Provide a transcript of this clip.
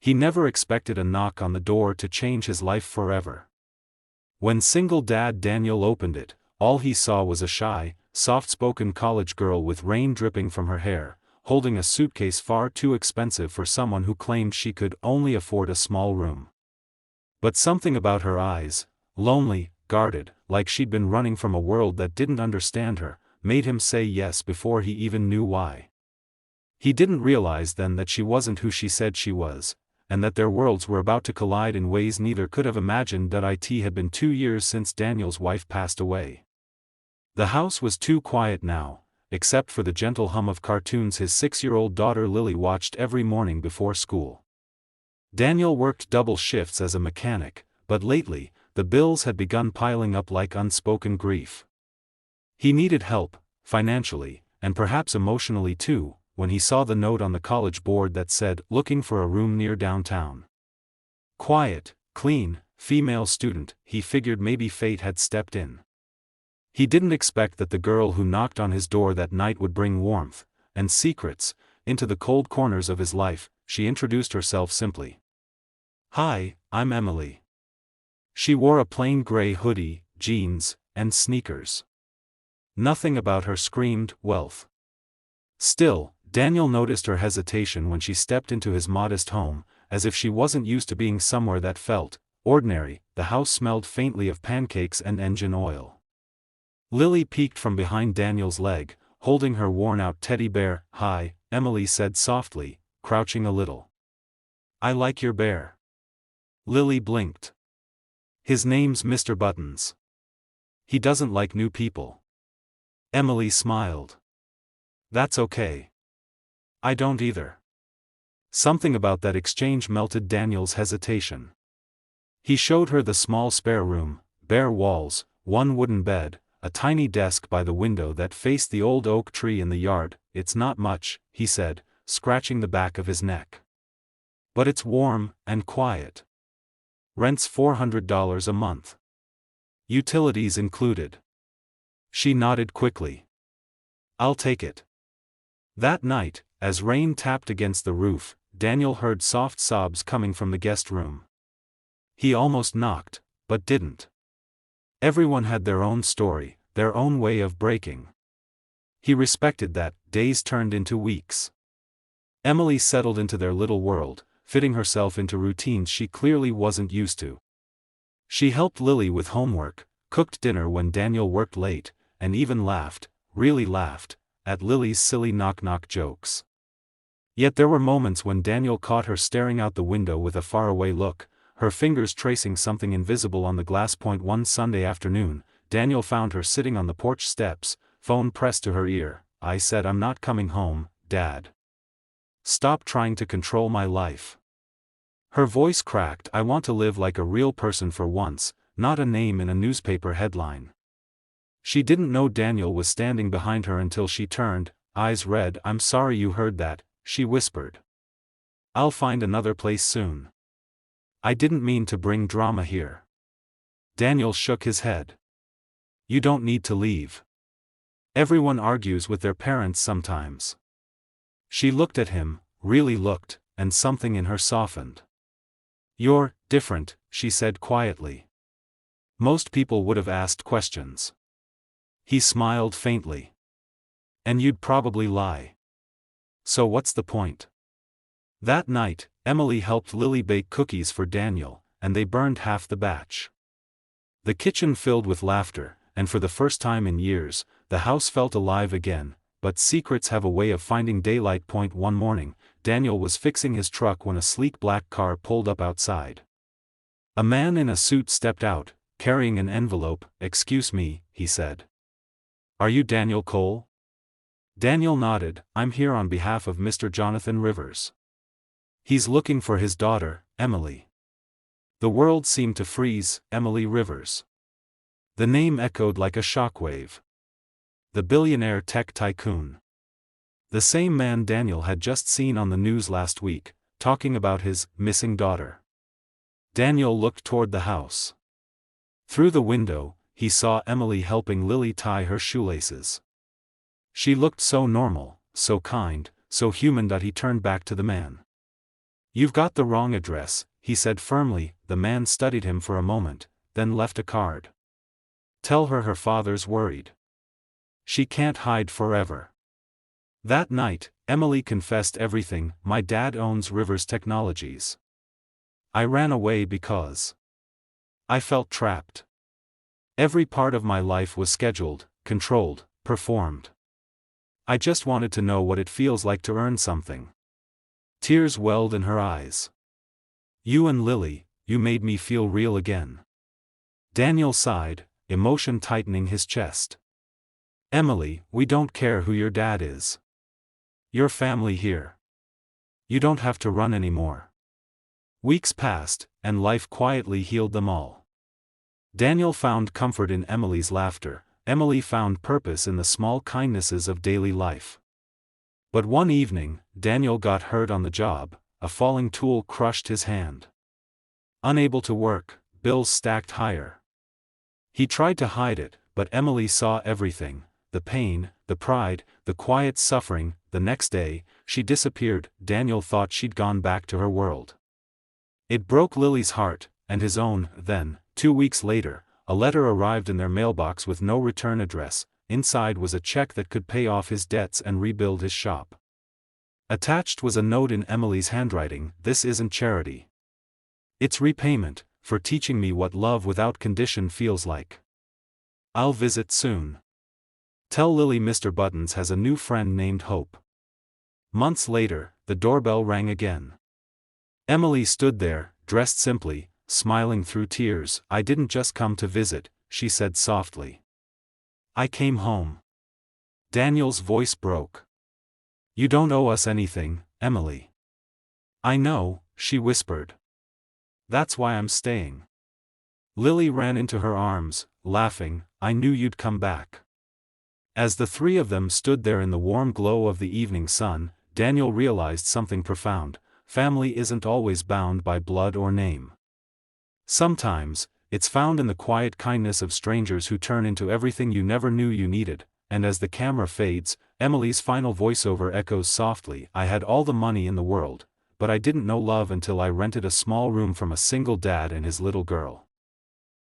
He never expected a knock on the door to change his life forever. When single dad Daniel opened it, all he saw was a shy, soft-spoken college girl with rain dripping from her hair, holding a suitcase far too expensive for someone who claimed she could only afford a small room. But something about her eyes, lonely, guarded, like she'd been running from a world that didn't understand her, made him say yes before he even knew why. He didn't realize then that she wasn't who she said she was, and that their worlds were about to collide in ways neither could have imagined. It had been 2 years since Daniel's wife passed away. The house was too quiet now, except for the gentle hum of cartoons his 6-year-old daughter Lily watched every morning before school. Daniel worked double shifts as a mechanic, but lately, the bills had begun piling up like unspoken grief. He needed help, financially, and perhaps emotionally too, when he saw the note on the college board that said, "Looking for a room near downtown." Quiet, clean, female student, he figured maybe fate had stepped in. He didn't expect that the girl who knocked on his door that night would bring warmth, and secrets, into the cold corners of his life. She introduced herself simply. "Hi, I'm Emily." She wore a plain gray hoodie, jeans, and sneakers. Nothing about her screamed wealth. Still, Daniel noticed her hesitation when she stepped into his modest home, as if she wasn't used to being somewhere that felt ordinary. The house smelled faintly of pancakes and engine oil. Lily peeked from behind Daniel's leg, holding her worn-out teddy bear. "Hi," Emily said softly, crouching a little. "I like your bear." Lily blinked. "His name's Mr. Buttons. He doesn't like new people." Emily smiled. "That's okay. I don't either." Something about that exchange melted Daniel's hesitation. He showed her the small spare room, bare walls, one wooden bed, a tiny desk by the window that faced the old oak tree in the yard. "It's not much," he said, scratching the back of his neck. "But it's warm, and quiet. Rent's $400 a month. Utilities included." She nodded quickly. "I'll take it." That night, as rain tapped against the roof, Daniel heard soft sobs coming from the guest room. He almost knocked, but didn't. Everyone had their own story, their own way of breaking. He respected that. Days turned into weeks. Emily settled into their little world, fitting herself into routines she clearly wasn't used to. She helped Lily with homework, cooked dinner when Daniel worked late, and even laughed, really laughed, at Lily's silly knock-knock jokes. Yet there were moments when Daniel caught her staring out the window with a faraway look, her fingers tracing something invisible on the glass. One Sunday afternoon, Daniel found her sitting on the porch steps, phone pressed to her ear. "I said I'm not coming home, Dad. Stop trying to control my life." Her voice cracked. "I want to live like a real person for once, not a name in a newspaper headline." She didn't know Daniel was standing behind her until she turned, eyes red. "I'm sorry you heard that," she whispered. "I'll find another place soon. I didn't mean to bring drama here." Daniel shook his head. "You don't need to leave. Everyone argues with their parents sometimes." She looked at him, really looked, and something in her softened. "You're different," she said quietly. "Most people would have asked questions." He smiled faintly. "And you'd probably lie. So what's the point?" That night, Emily helped Lily bake cookies for Daniel, and they burned half the batch. The kitchen filled with laughter, and for the first time in years, the house felt alive again. But secrets have a way of finding daylight. One morning, Daniel was fixing his truck when a sleek black car pulled up outside. A man in a suit stepped out, carrying an envelope. "Excuse me," he said. "Are you Daniel Cole?" Daniel nodded. "I'm here on behalf of Mr. Jonathan Rivers. He's looking for his daughter, Emily." The world seemed to freeze. Emily Rivers. The name echoed like a shockwave. The billionaire tech tycoon. The same man Daniel had just seen on the news last week, talking about his missing daughter. Daniel looked toward the house. Through the window, he saw Emily helping Lily tie her shoelaces. She looked so normal, so kind, so human that he turned back to the man. "You've got the wrong address," he said firmly. The man studied him for a moment, then left a card. "Tell her her father's worried. She can't hide forever." That night, Emily confessed everything. "My dad owns Rivers Technologies. I ran away because I felt trapped. Every part of my life was scheduled, controlled, performed. I just wanted to know what it feels like to earn something." Tears welled in her eyes. "You and Lily, you made me feel real again." Daniel sighed, emotion tightening his chest. "Emily, we don't care who your dad is. Your family here. You don't have to run anymore." Weeks passed, and life quietly healed them all. Daniel found comfort in Emily's laughter. Emily found purpose in the small kindnesses of daily life. But one evening, Daniel got hurt on the job. A falling tool crushed his hand. Unable to work, bills stacked higher. He tried to hide it, but Emily saw everything: the pain, the pride, the quiet suffering. The next day, she disappeared. Daniel thought she'd gone back to her world. It broke Lily's heart, and his own. Then, 2 weeks later, a letter arrived in their mailbox with no return address. Inside was a check that could pay off his debts and rebuild his shop. Attached was a note in Emily's handwriting: "This isn't charity. It's repayment for teaching me what love without condition feels like. I'll visit soon. Tell Lily Mr. Buttons has a new friend named Hope." Months later, the doorbell rang again. Emily stood there, dressed simply, smiling through tears. "I didn't just come to visit," she said softly. "I came home." Daniel's voice broke. "You don't owe us anything, Emily." "I know," she whispered. "That's why I'm staying." Lily ran into her arms, laughing. "I knew you'd come back." As the three of them stood there in the warm glow of the evening sun, Daniel realized something profound: family isn't always bound by blood or name. Sometimes, it's found in the quiet kindness of strangers who turn into everything you never knew you needed. And as the camera fades, Emily's final voiceover echoes softly: "I had all the money in the world, but I didn't know love until I rented a small room from a single dad and his little girl."